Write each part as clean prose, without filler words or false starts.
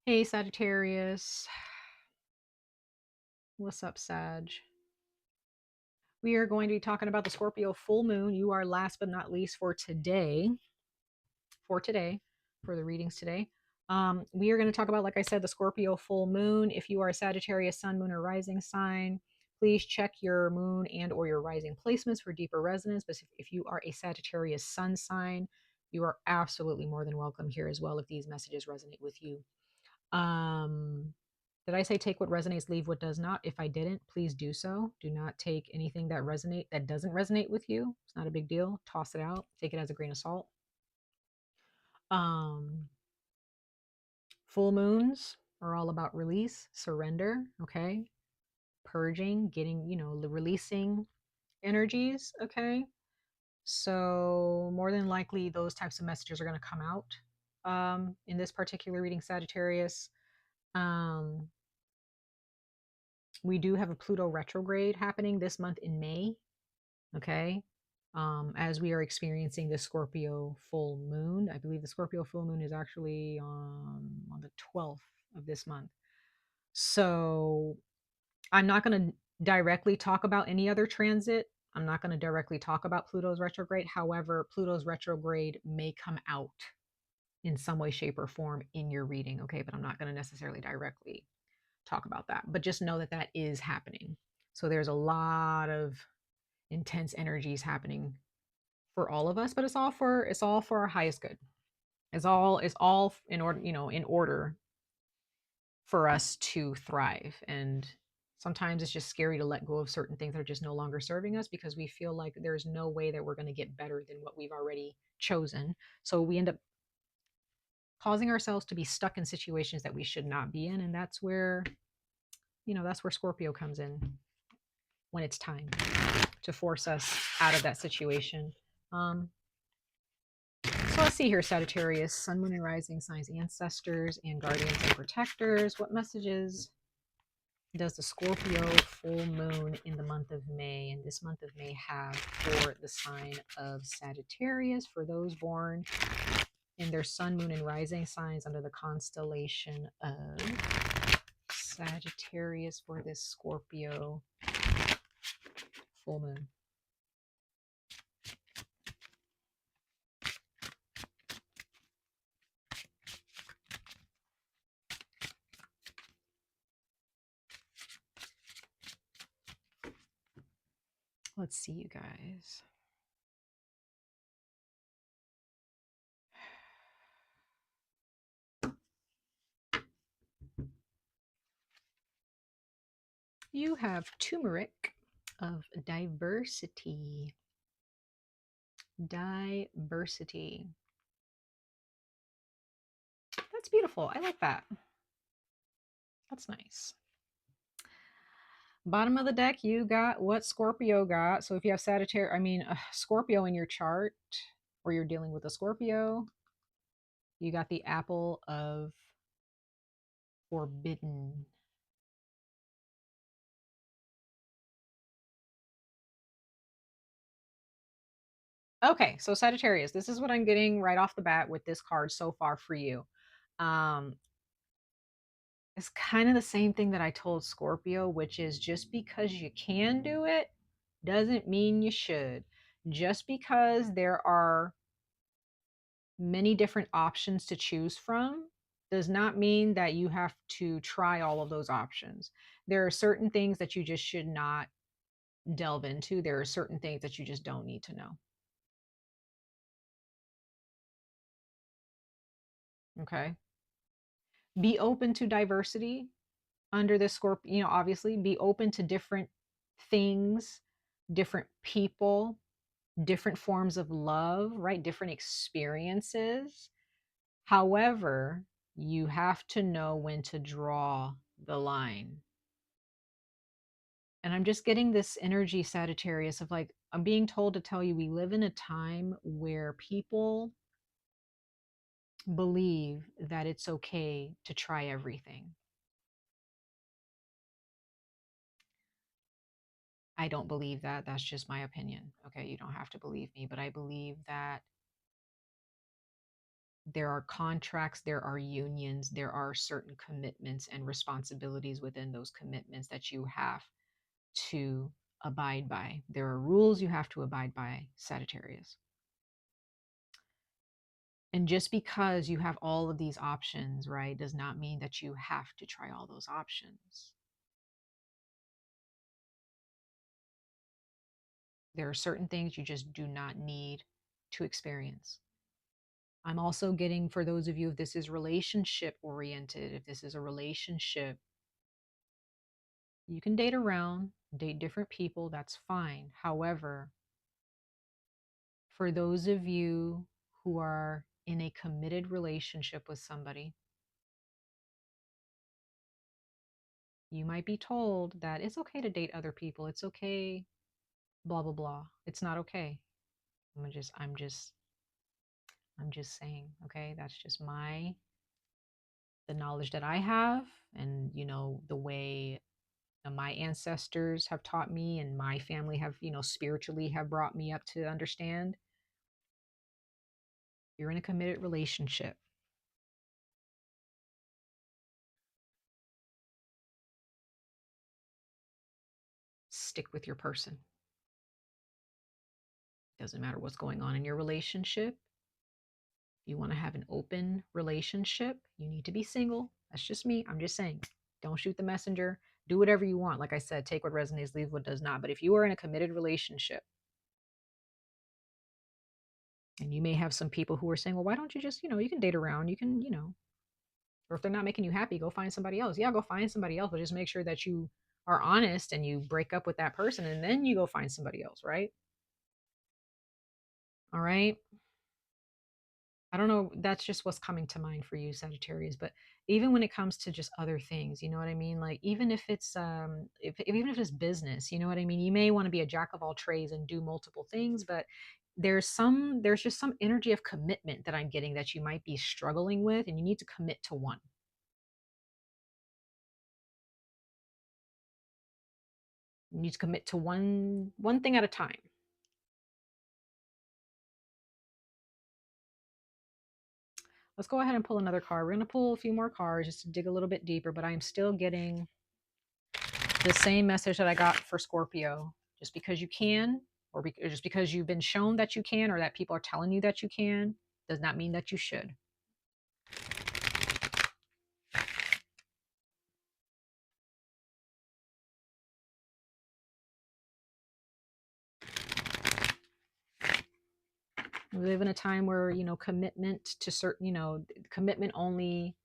Hey, Sagittarius. What's up, Sag? We are going to be talking about the Scorpio full moon. You are last but not least for today. For today, for the readings today. We are going to talk about, like I said, the Scorpio full moon. If you are a Sagittarius sun, moon, or rising sign, please check your moon and or your rising placements for deeper resonance. But if you are a Sagittarius sun sign, you are absolutely more than welcome here as well if these messages resonate with you. Um, did I say take what resonates, leave what does not? If I didn't, please do so. Do not take anything that doesn't resonate with you. It's not a big deal. Toss it out. Take it as a grain of salt. Um, Full moons are all about release, surrender, okay? Purging, getting, releasing energies, okay? So more than likely those types of messages are going to come out in this particular reading, Sagittarius. Um, we do have a Pluto retrograde happening this month in May. Okay. As we are experiencing the Scorpio full moon, I believe the Scorpio full moon is actually on the 12th of this month. So I'm not going to directly talk about any other transit. I'm not going to directly talk about Pluto's retrograde. However, Pluto's retrograde may come out in some way, shape, or form in your reading. Okay. But I'm not going to necessarily directly talk about that. But just know that that is happening. So there's a lot of intense energies happening for all of us, but it's all for our highest good. It's all in order, in order for us to thrive. And sometimes it's just scary to let go of certain things that are just no longer serving us because we feel like there's no way that we're going to get better than what we've already chosen. So we end up causing ourselves to be stuck in situations that we should not be in. And that's where Scorpio comes in when it's time to force us out of that situation. Um, so let's see here, Sagittarius, Sun, Moon, and Rising signs, ancestors, and guardians and protectors. What messages does the Scorpio full moon in the month of May, and this month of May, have for the sign of Sagittarius, for those born in their Sun, Moon, and Rising signs under the constellation of Sagittarius for this Scorpio full moon? Let's see, you guys. You have turmeric of diversity. Diversity. That's beautiful. I like that. That's nice. Bottom of the deck, you got what Scorpio got. So if you have Scorpio in your chart, or you're dealing with a Scorpio, you got the apple of forbidden. Okay, so Sagittarius, this is what I'm getting right off the bat with this card so far for you. Um, it's kind of the same thing that I told Scorpio, which is just because you can do it doesn't mean you should. Just because there are many different options to choose from does not mean that you have to try all of those options. There are certain things that you just should not delve into. There are certain things that you just don't need to know. Okay. Be open to diversity under this Scorpio, obviously, be open to different things, different people, different forms of love, right? Different experiences. However, you have to know when to draw the line. And I'm just getting this energy, Sagittarius, of like, I'm being told to tell you we live in a time where people believe that it's okay to try everything. I don't believe that. That's just my opinion. Okay. You don't have to believe me, but I believe that There are contracts, there are unions, there are certain commitments and responsibilities within those commitments that you have to abide by. There are rules you have to abide by, Sagittarius. And just because you have all of these options, right, does not mean that you have to try all those options. There are certain things you just do not need to experience. I'm also getting, for those of you, if this is relationship oriented, if this is a relationship, you can date around, date different people, that's fine. However, for those of you who are in a committed relationship with somebody, you might be told that it's okay to date other people. It's okay, blah, blah, blah. It's not okay. I'm just saying, okay? That's just the knowledge that I have, and the way my ancestors have taught me, and my family have, spiritually have brought me up to understand. You're in a committed relationship. Stick with your person. Doesn't matter what's going on in your relationship. If you want to have an open relationship, you need to be single. That's just me. I'm just saying. Don't shoot the messenger. Do whatever you want. Like I said, take what resonates, leave what does not. But if you are in a committed relationship, and you may have some people who are saying, well, why don't you just, you can date around, you can, or if they're not making you happy, go find somebody else. Yeah, go find somebody else, but just make sure that you are honest and you break up with that person and then you go find somebody else, right? All right. I don't know. That's just what's coming to mind for you, Sagittarius. But even when it comes to just other things, you know what I mean? Like even if it's even if it's business, you know what I mean? You may want to be a jack of all trades and do multiple things, but there's just some energy of commitment that I'm getting that you might be struggling with, and you need to commit to one. You need to commit to one thing at a time. Let's go ahead and pull another card. We're going to pull a few more cards just to dig a little bit deeper, but I'm still getting the same message that I got for Scorpio. Just because you can, or just because you've been shown that you can, or that people are telling you that you can, does not mean that you should. We live in a time where, commitment to certain, commitment only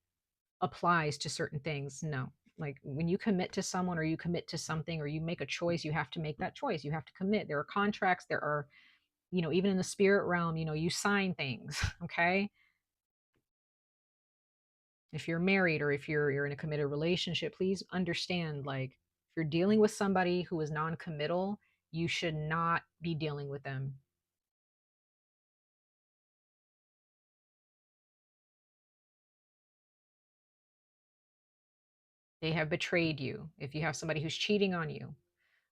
applies to certain things. No. Like when you commit to someone, or you commit to something, or you make a choice, you have to make that choice. You have to commit. There are contracts, there are, even in the spirit realm, you sign things, okay? If you're married, or if you're in a committed relationship, please understand, like, if you're dealing with somebody who is non-committal, you should not be dealing with them. They have betrayed you. If you have somebody who's cheating on you,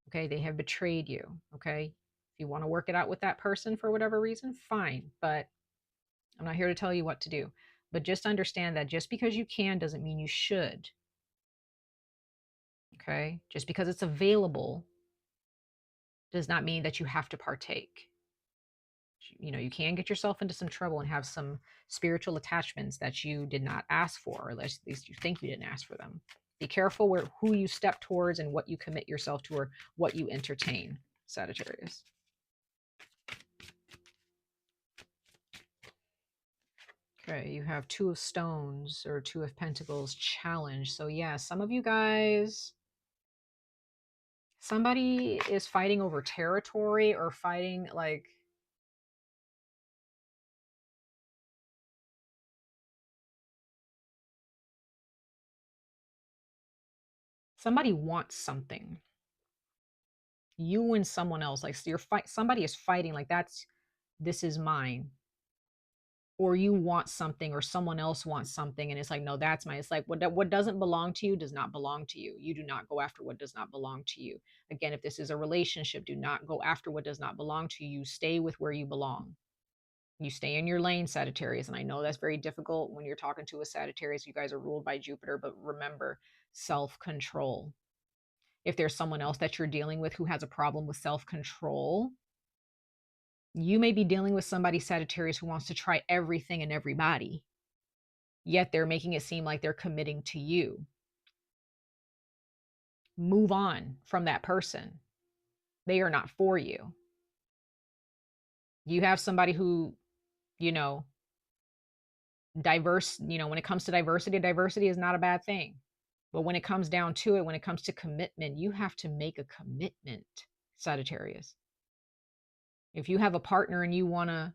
okay, they have betrayed you, okay? If you want to work it out with that person for whatever reason, fine, but I'm not here to tell you what to do. But just understand that just because you can doesn't mean you should, okay? Just because it's available does not mean that you have to partake. You can get yourself into some trouble and have some spiritual attachments that you did not ask for, or at least you think you didn't ask for them. Be careful who you step towards and what you commit yourself to, or what you entertain, Sagittarius. Okay, you have Two of Stones, or Two of Pentacles challenge. So yeah, some of you guys, somebody is fighting over territory, or fighting, like, somebody wants something. You and someone else, like, so somebody is fighting, like, this is mine. Or you want something, or someone else wants something, and it's like, no, that's mine. It's like, what doesn't belong to you does not belong to you. You do not go after what does not belong to you. Again, if this is a relationship, do not go after what does not belong to you. Stay with where you belong. You stay in your lane, Sagittarius. And I know that's very difficult when you're talking to a Sagittarius. You guys are ruled by Jupiter, but remember, self-control. If there's someone else that you're dealing with who has a problem with self-control, you may be dealing with somebody, Sagittarius, who wants to try everything and everybody, yet they're making it seem like they're committing to you. Move on from that person. They are not for you. You have somebody who, you know, diverse, when it comes to diversity is not a bad thing. But when it comes down to it, when it comes to commitment, you have to make a commitment, Sagittarius. If you have a partner and you want to,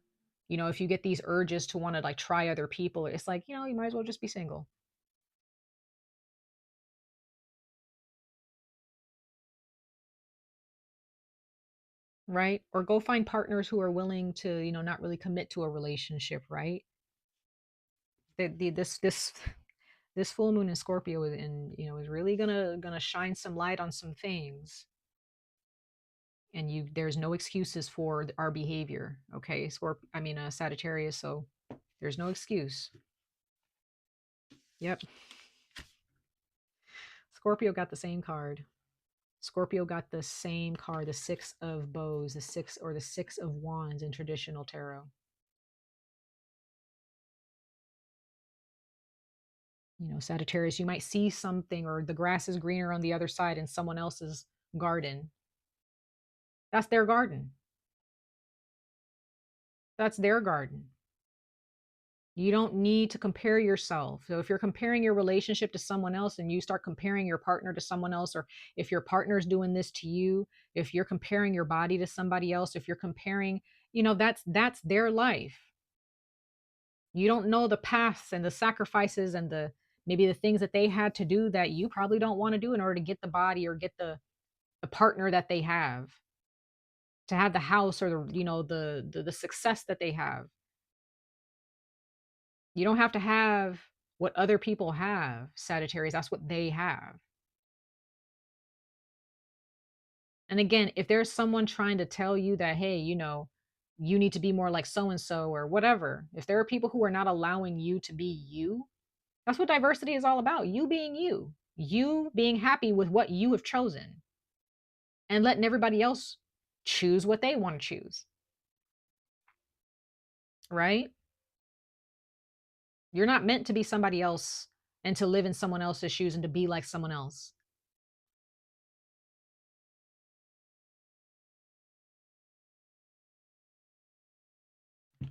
if you get these urges to want to like try other people, it's like, you might as well just be single. Right? Or go find partners who are willing to, not really commit to a relationship, right? This full moon in Scorpio is really gonna shine some light on some things. And there's no excuses for our behavior, okay? Sagittarius, so there's no excuse. Yep. Scorpio got the same card. Scorpio got the same card, the Six of Bows, the Six of Wands in traditional tarot. Sagittarius, you might see something, or the grass is greener on the other side in someone else's garden. That's their garden. That's their garden. You don't need to compare yourself. So if you're comparing your relationship to someone else and you start comparing your partner to someone else, or if your partner's doing this to you, if you're comparing your body to somebody else, if you're comparing, that's their life. You don't know the paths and the sacrifices and maybe the things that they had to do that you probably don't want to do in order to get the body or get the partner that they have, to have the house or the success that they have. You don't have to have what other people have, Sagittarius. That's what they have. And again, if there's someone trying to tell you that, hey, you need to be more like so and so or whatever, if there are people who are not allowing you to be you, that's what diversity is all about. You being you being happy with what you have chosen and letting everybody else choose what they want to choose. Right? You're not meant to be somebody else and to live in someone else's shoes and to be like someone else.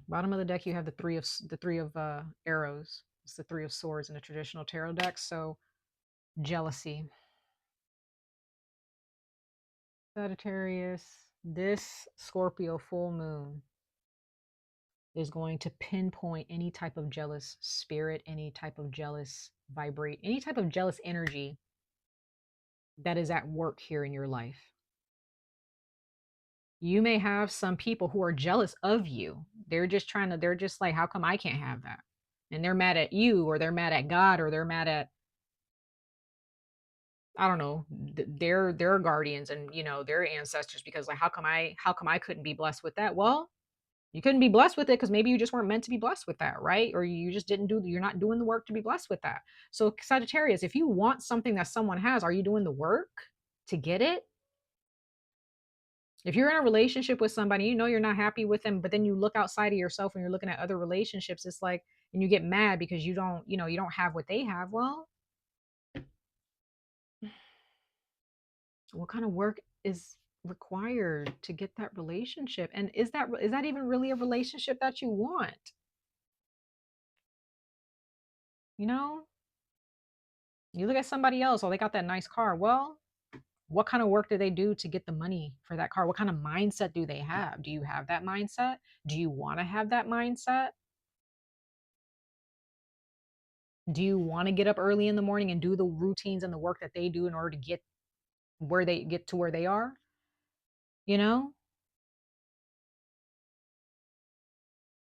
Bottom of the deck, you have the three of arrows. It's the Three of Swords in a traditional tarot deck. So jealousy. Sagittarius, this Scorpio full moon is going to pinpoint any type of jealous spirit, any type of jealous any type of jealous energy that is at work here in your life. You may have some people who are jealous of you. They're just like, how come I can't have that? And they're mad at you, or they're mad at God, or they're mad at, I don't know, their guardians and their ancestors, because like, how come I couldn't be blessed with that? Well, you couldn't be blessed with it because maybe you just weren't meant to be blessed with that, right? Or you just you're not doing the work to be blessed with that. So Sagittarius, if you want something that someone has, are you doing the work to get it? If you're in a relationship with somebody, you're not happy with them, but then you look outside of yourself and you're looking at other relationships, it's like, and you get mad because you don't have what they have. Well, what kind of work is required to get that relationship? And is that even really a relationship that you want? You know, you look at somebody else, oh, they got that nice car. Well, what kind of work do they do to get the money for that car? What kind of mindset do they have? Do you have that mindset? Do you want to have that mindset? Do you want to get up early in the morning and do the routines and the work that they do in order to get to where they are? You know,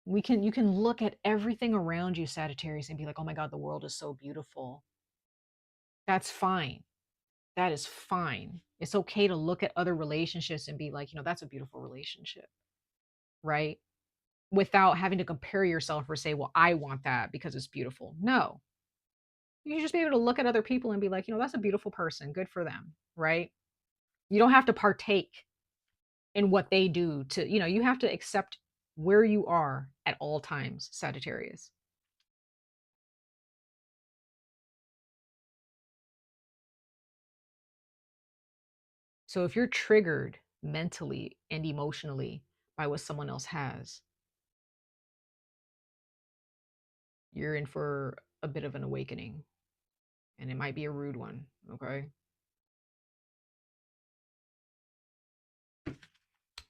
you can look at everything around you, Sagittarius, and be like, oh my God, the world is so beautiful. That's fine. That is fine. It's okay to look at other relationships and be like, that's a beautiful relationship, right? without having to compare yourself or say, well, I want that because it's beautiful. No, you should just be able to look at other people and be like, that's a beautiful person. Good for them. Right. You don't have to partake in what they do to, you have to accept where you are at all times, Sagittarius. So if you're triggered mentally and emotionally by what someone else has, you're in for a bit of an awakening, and it might be a rude one. Okay.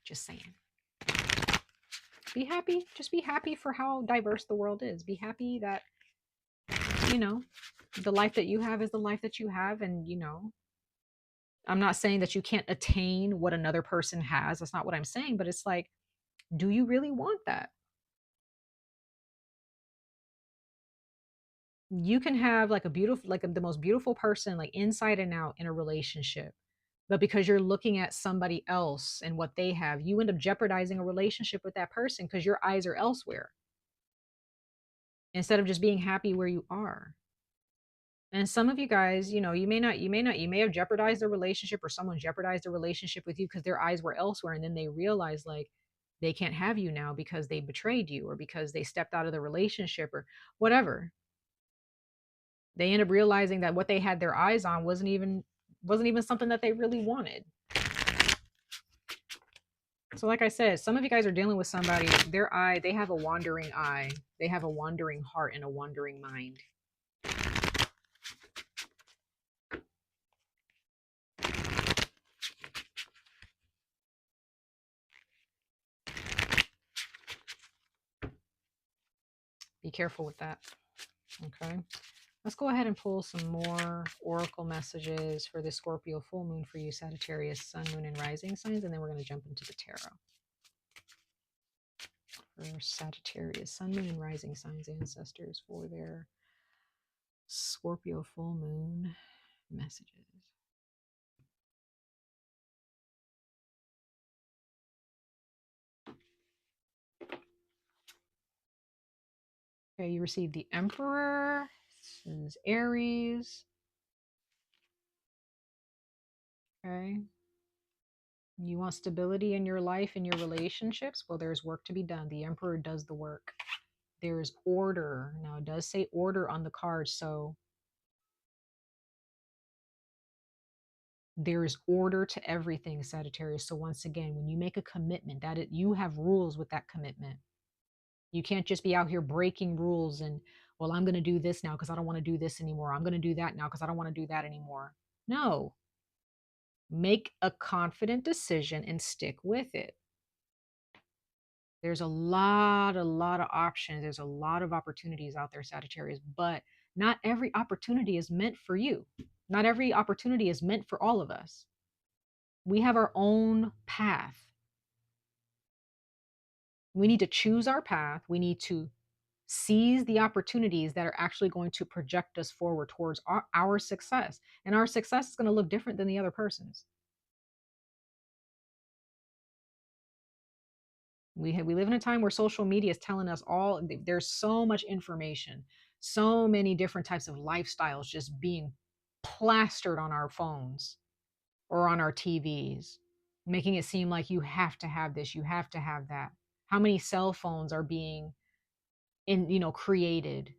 Just saying. Be happy. Just be happy for how diverse the world is. Be happy that, you know, the life that you have is the life that you have. And, I'm not saying that you can't attain what another person has. That's not what I'm saying. But it's like, do you really want that? You can have like a beautiful, like the most beautiful person, like inside and out in a relationship. But because you're looking at somebody else and what they have, you end up jeopardizing a relationship with that person because your eyes are elsewhere instead of just being happy where you are. And some of you guys, you may have jeopardized a relationship, or someone jeopardized a relationship with you because their eyes were elsewhere. And then they realize like they can't have you now because they betrayed you or because they stepped out of the relationship or whatever. They end up realizing that what they had their eyes on wasn't even something that they really wanted. So like I said, some of you guys are dealing with somebody, they have a wandering eye. They have a wandering heart and a wandering mind. Be careful with that. Okay. Let's go ahead and pull some more oracle messages for the Scorpio full moon for you, Sagittarius, sun, moon, and rising signs, and then we're going to jump into the tarot. For Sagittarius, sun, moon, and rising signs, ancestors, for their Scorpio full moon messages. Okay, you received the Emperor. This is Aries. Okay. You want stability in your life, in your relationships? Well, there's work to be done. The Emperor does the work. There's order. Now, it does say order on the card, so there is order to everything, Sagittarius. So once again, when you make a commitment, you have rules with that commitment. You can't just be out here breaking rules and, well, I'm going to do this now because I don't want to do this anymore. I'm going to do that now because I don't want to do that anymore. No, make a confident decision and stick with it. There's a lot of options. There's a lot of opportunities out there, Sagittarius, but not every opportunity is meant for you. Not every opportunity is meant for all of us. We have our own path. We need to choose our path. We need to seize the opportunities that are actually going to project us forward towards our success. And our success is going to look different than the other person's. We live in a time where social media is telling us there's so much information, so many different types of lifestyles just being plastered on our phones or on our TVs, making it seem like you have to have this, you have to have that. How many cell phones are being created,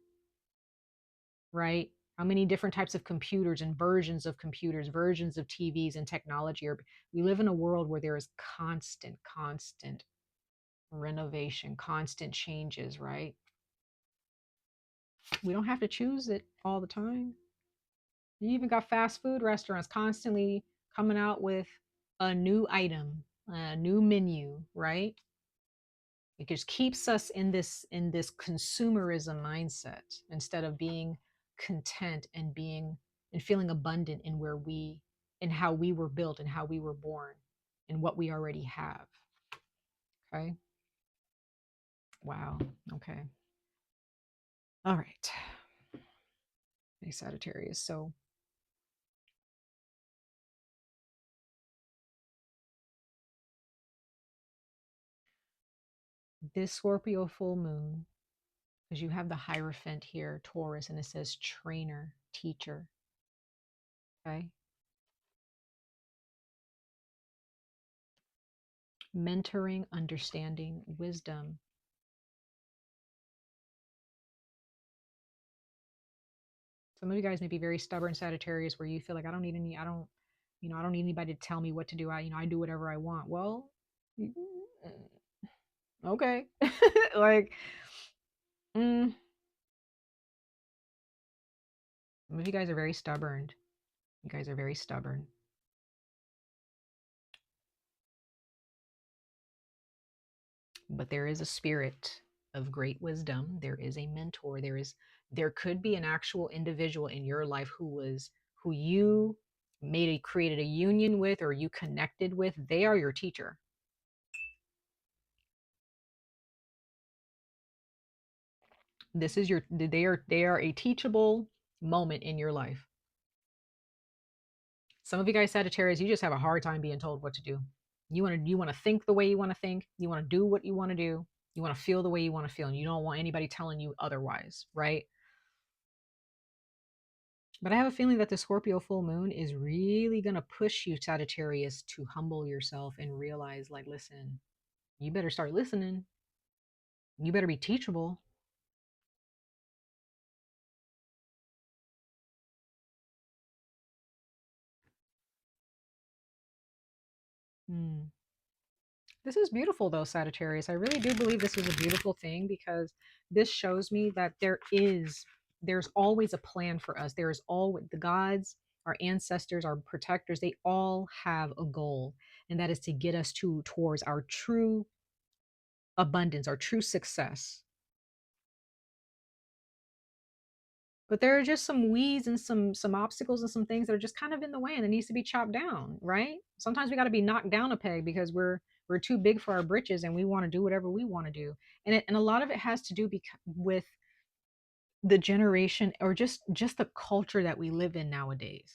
right? How many different types of computers and versions of computers, versions of TVs and technology we live in a world where there is constant renovation, constant changes, right? We don't have to choose it all the time. You even got fast food restaurants constantly coming out with a new item, a new menu, right? It just keeps us in this consumerism mindset instead of being content and feeling abundant in how we were built and how we were born and what we already have. Okay. Wow. Okay. All right. Hey, Sagittarius. So This Scorpio full moon, because you have the Hierophant here, Taurus, and it says trainer, teacher. Okay. Mentoring, understanding, wisdom. Some of you guys may be very stubborn Sagittarius where you feel like I don't need anybody to tell me what to do. I do whatever I want. Well, okay. Like, mm, some of you guys are very stubborn. You guys are very stubborn. But there is a spirit of great wisdom. There is a mentor. There could be an actual individual in your life who you created a union with, or you connected with. They are your teacher. They are a teachable moment in your life. Some of you guys Sagittarius, you just have a hard time being told what to do. You want to think the way you want to think. You want to do what you want to do. You want to feel the way you want to feel, and you don't want anybody telling you otherwise, right? But I have a feeling that the Scorpio full moon is really going to push you, Sagittarius, to humble yourself and realize, like, listen, you better start listening. You better be teachable. Hmm. This is beautiful, though, Sagittarius. I really do believe this is a beautiful thing, because this shows me that there's always a plan for us. There's always the gods, our ancestors, our protectors. They all have a goal, and that is to get us towards our true abundance, our true success. But there are just some weeds and some obstacles and some things that are just kind of in the way, and it needs to be chopped down, right? Sometimes we got to be knocked down a peg because we're too big for our britches, and we want to do whatever we want to do. And a lot of it has to do with the generation, or just the culture that we live in nowadays,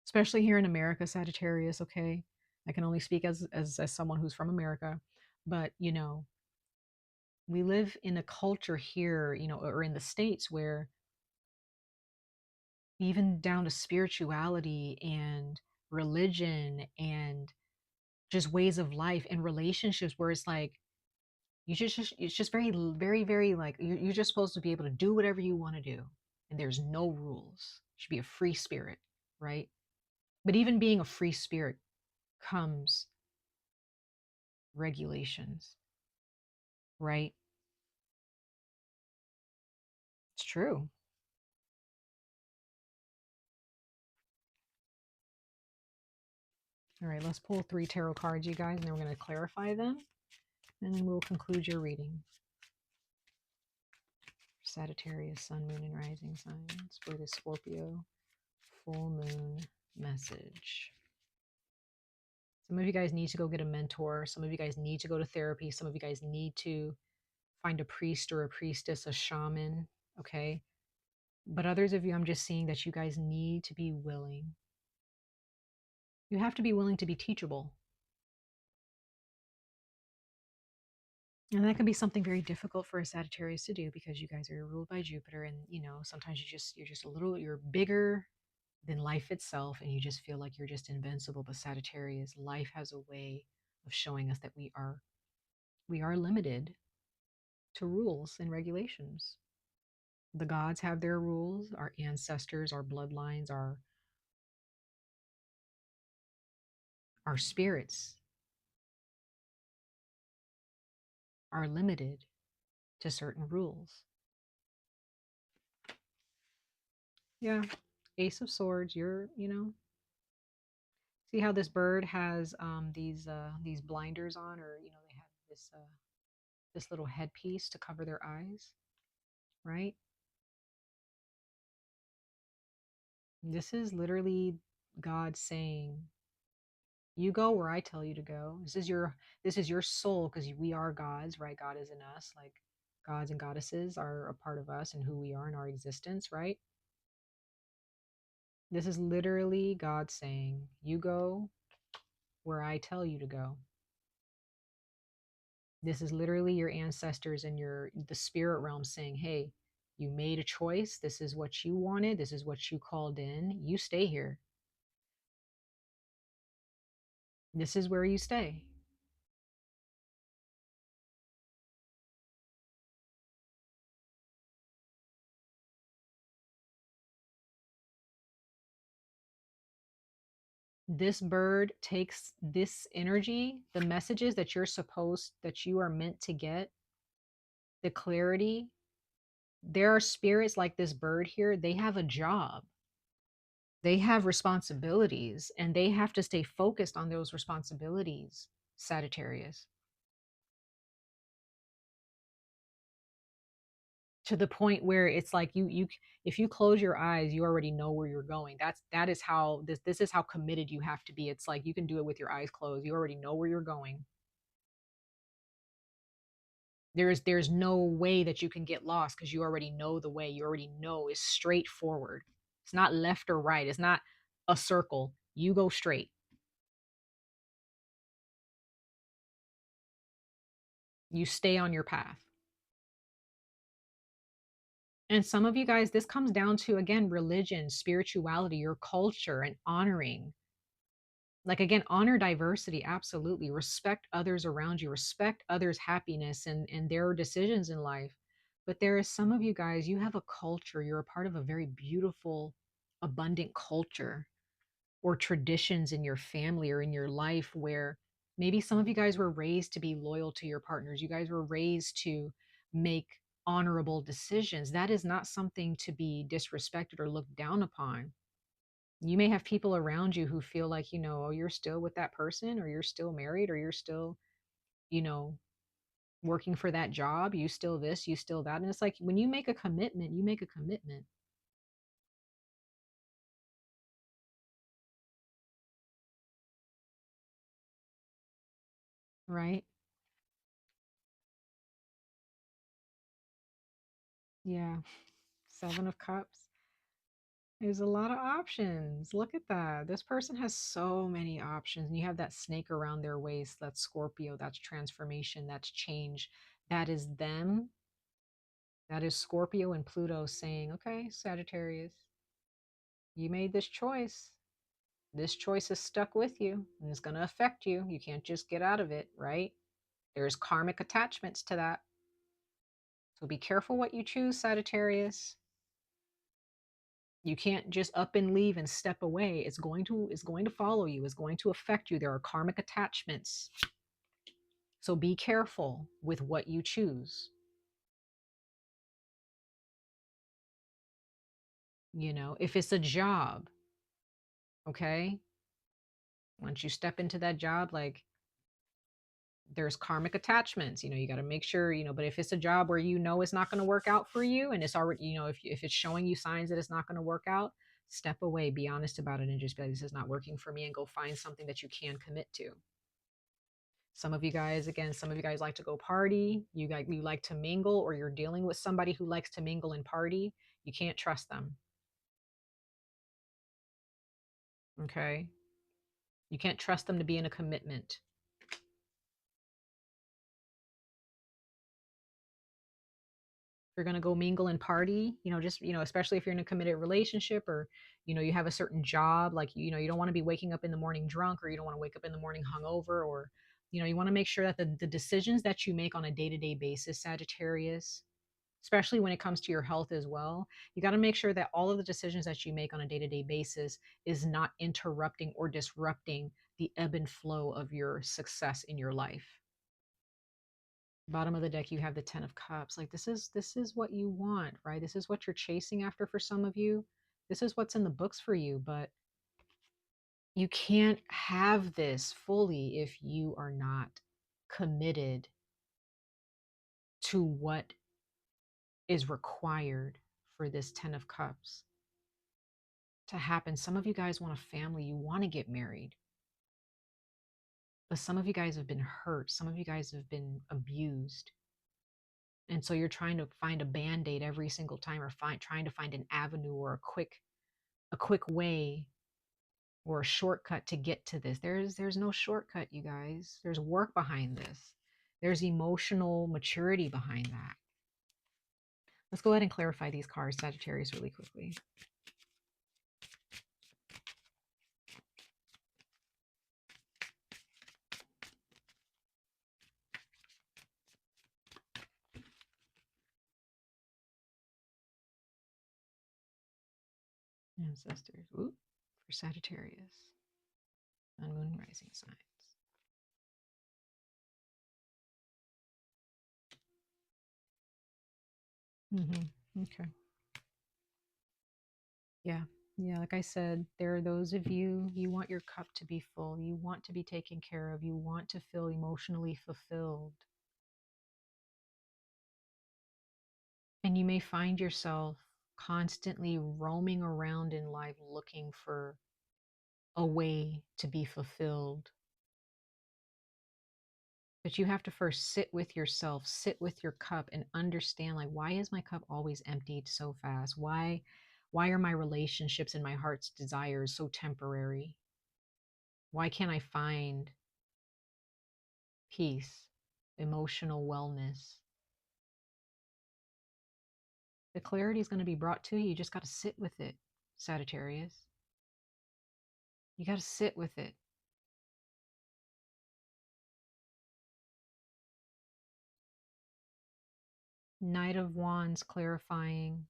especially here in America, Sagittarius. Okay, I can only speak as someone who's from America, but we live in a culture here, or in the States, where even down to spirituality and religion and just ways of life and relationships, where it's like it's just very, like, you're just supposed to be able to do whatever you want to do, and there's no rules. You should be a free spirit, right? But even being a free spirit comes regulations, right? It's true. All right, let's pull 3 tarot cards, you guys, and then we're going to clarify them, and then we'll conclude your reading. Sagittarius, sun, moon, and rising signs for the Scorpio full moon message. Some of you guys need to go get a mentor. Some of you guys need to go to therapy. Some of you guys need to find a priest or a priestess, a shaman, okay? But others of you, I'm just seeing that you guys need to be willing. You have to be willing to be teachable. And that can be something very difficult for a Sagittarius to do, because you guys are ruled by Jupiter, and sometimes you're bigger than life itself, and you just feel like you're just invincible. But Sagittarius, life has a way of showing us that we are limited to rules and regulations. The gods have their rules, our ancestors, our bloodlines, our spirits are limited to certain rules. Yeah. Ace of Swords, see how this bird has these blinders on, or they have this little headpiece to cover their eyes, right? This is literally God saying, "You go where I tell you to go. This is your soul, because we are gods, right? God is in us, like gods and goddesses are a part of us and who we are in our existence, right? This is literally God saying, "You go where I tell you to go." This is literally your ancestors and the spirit realm saying, hey, you made a choice. This is what you wanted. This is what you called in. You stay here. This is where you stay. This bird takes this energy, the messages that that you are meant to get, the clarity. There are spirits like this bird here. They have a job, they have responsibilities, and they have to stay focused on those responsibilities, Sagittarius. To the point where it's like you if you close your eyes, you already know where you're going. That is how this is how committed you have to be. It's like you can do it with your eyes closed. You already know where you're going. There's no way that you can get lost because you already know the way. You already know it's straightforward. It's not left or right. It's not a circle. You go straight. You stay on your path. And some of you guys, this comes down to, again, religion, spirituality, your culture, and honoring. Like, again, honor diversity. Absolutely. Respect others around you. Respect others' happiness and their decisions in life. But there is some of you guys, you have a culture. You're a part of a very beautiful, abundant culture or traditions in your family or in your life where maybe some of you guys were raised to be loyal to your partners. You guys were raised to make honorable decisions. That is not something to be disrespected or looked down upon. You may have people around you who feel like, oh, you're still with that person, or you're still married, or you're still, you know, working for that job, you still this, you still that. And it's like when you make a commitment, you make a commitment, right? Yeah. Seven of Cups. There's a lot of options. Look at that. This person has so many options. And you have that snake around their waist. That's Scorpio. That's transformation. That's change. That is them. That is Scorpio and Pluto saying, okay, Sagittarius, you made this choice. This choice is stuck with you and it's going to affect you. You can't just get out of it, right? There's karmic attachments to that. So be careful what you choose, Sagittarius. You can't just up and leave and step away. It's going to follow you. It's going to affect you. There are karmic attachments. So be careful with what you choose. If it's a job, okay? Once you step into that job, like there's karmic attachments. You got to make sure, but if it's a job where it's not going to work out for you and it's already, if it's showing you signs that it's not going to work out, step away, be honest about it, and just be like, this is not working for me, and go find something that you can commit to. Some of you guys, again, some of you guys like to go party. You like to mingle, or you're dealing with somebody who likes to mingle and party. You can't trust them. Okay. You can't trust them to be in a commitment. You're going to go mingle and party, just, especially if you're in a committed relationship, or, you have a certain job, like, you don't want to be waking up in the morning drunk, or you don't want to wake up in the morning hungover, or, you want to make sure that the decisions that you make on a day-to-day basis, Sagittarius, especially when it comes to your health as well, you got to make sure that all of the decisions that you make on a day-to-day basis is not interrupting or disrupting the ebb and flow of your success in your life. Bottom of the deck, you have the 10 of cups. Like, this is what you want, right? This is what you're chasing after. For some of you, this is what's in the books for you, but you can't have this fully if you are not committed to what is required for this 10 of cups to happen. Some of you guys want a family, you want to get married, but some of you guys have been hurt, some of you guys have been abused, and so you're trying to find a band-aid every single time, or trying to find an avenue or a quick way or a shortcut to get to this. There's no shortcut, you guys. There's work behind this. There's emotional maturity behind that. Let's go ahead and clarify these cards, Sagittarius, really quickly. Ancestors. Ooh, for Sagittarius. Sun, moon, rising signs. Okay. Yeah. Yeah. Like I said, there are those of you, you want your cup to be full. You want to be taken care of. You want to feel emotionally fulfilled. And you may find yourself constantly roaming around in life looking for a way to be fulfilled. But you have to first sit with yourself, sit with your cup and understand, like, why is my cup always emptied so fast? Why are my relationships and my heart's desires so temporary? Why can't I find peace, emotional wellness? The clarity is going to be brought to you. You just got to sit with it, Sagittarius. You got to sit with it. Knight of Wands clarifying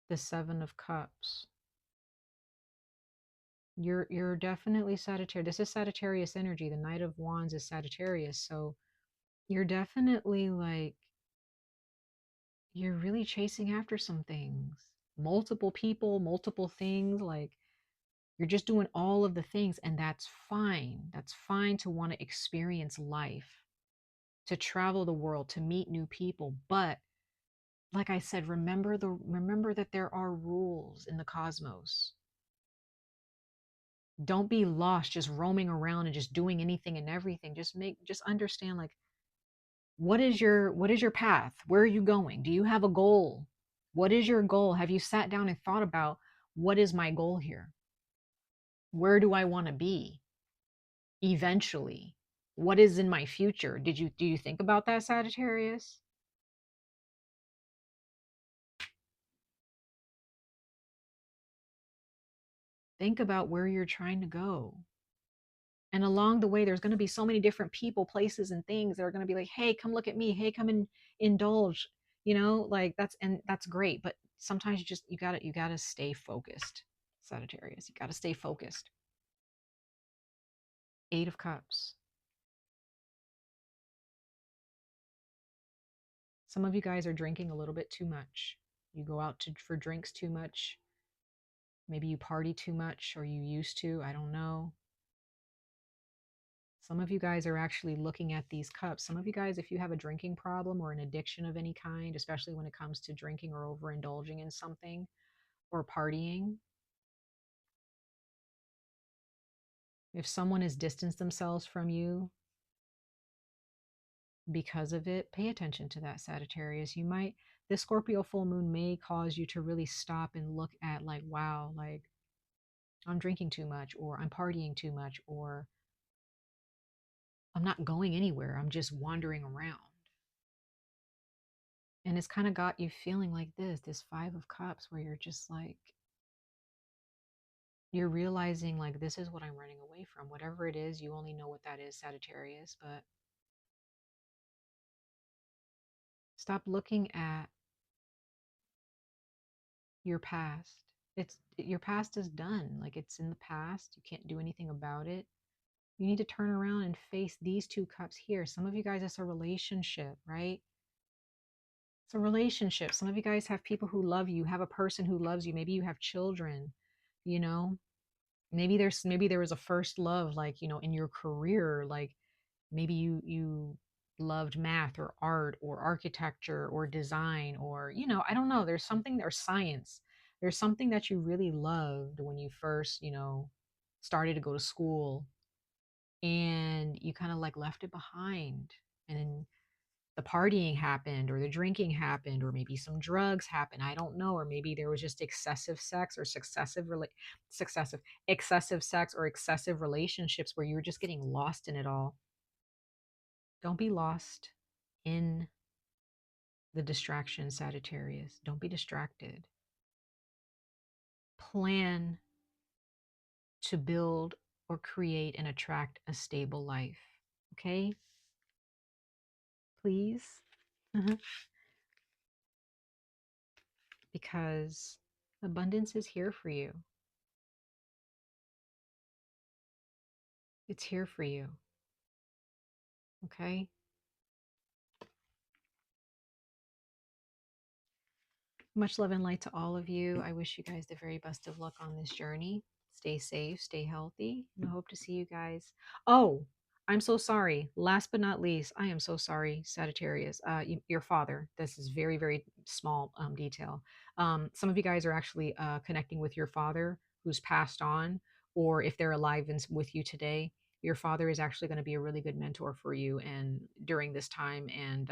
the Seven of Cups. You're definitely Sagittarius. This is Sagittarius energy. The Knight of Wands is Sagittarius. So you're definitely like, you're really chasing after some things. Multiple people, multiple things. Like, you're just doing all of the things, and that's fine. That's fine to want to experience life, to travel the world, to meet new people. But like I said, remember that there are rules in the cosmos. Don't be lost just roaming around and just doing anything and everything. Just understand, like, what is your path? Where are you going? Do you have a goal? What is your goal? Have you sat down and thought about, what is my goal here? Where do I want to be eventually? What is in my future? Do you think about that, Sagittarius? Think about where you're trying to go. And along the way, there's going to be so many different people, places, and things that are going to be like, hey, come look at me. Hey, come and indulge. Like, that's great. But sometimes you gotta stay focused, Sagittarius. You gotta stay focused. Eight of Cups. Some of you guys are drinking a little bit too much. You go out for drinks too much. Maybe you party too much, or you used to. I don't know. Some of you guys are actually looking at these cups. Some of you guys, if you have a drinking problem or an addiction of any kind, especially when it comes to drinking or overindulging in something or partying, if someone has distanced themselves from you because of it, pay attention to that, Sagittarius. This Scorpio full moon may cause you to really stop and look at, like, wow, like, I'm drinking too much, or I'm partying too much, or I'm not going anywhere. I'm just wandering around. And it's kind of got you feeling like this Five of Cups, where you're just like, you're realizing, like, this is what I'm running away from. Whatever it is, you only know what that is, Sagittarius. But stop looking at your past. Your past is done. Like, it's in the past. You can't do anything about it. You need to turn around and face these two cups here. Some of you guys, it's a relationship, right? It's a relationship. Some of you guys have people who love you, have a person who loves you. Maybe you have children, you know? Maybe there was a first love, like, in your career, like, maybe you loved math or art or architecture or design, or, I don't know, there's something, or science. There's something that you really loved when you first, started to go to school, and you kind of like left it behind. And then the partying happened, or the drinking happened, or maybe some drugs happened, I don't know, or maybe there was just excessive sex, or excessive sex, or excessive relationships, where you were just getting lost in it all. Don't be lost in the distraction, Sagittarius. Don't be distracted. Plan to build or create and attract a stable life. Okay? Please. Mhm. Because abundance is here for you. It's here for you. Okay? Much love and light to all of you. I wish you guys the very best of luck on this journey. Stay safe, stay healthy, and I hope to see you guys. Oh, I'm so sorry. Last but not least, I am so sorry, Sagittarius. Your father. This is very, very small detail. Some of you guys are actually connecting with your father who's passed on, or if they're alive and with you today, your father is actually going to be a really good mentor for you and during this time. And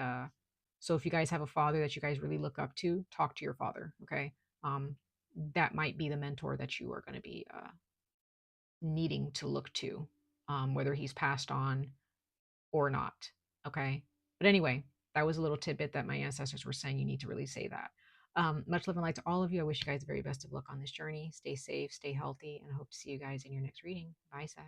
so if you guys have a father that you guys really look up to, talk to your father. Okay. Um, that might be the mentor that you are going to be needing to look to, whether he's passed on or not. Okay. But anyway, that was a little tidbit that my ancestors were saying you need to really say that. Much love and light to all of you. I wish you guys the very best of luck on this journey. Stay safe, stay healthy, and I hope to see you guys in your next reading. Bye, Sag.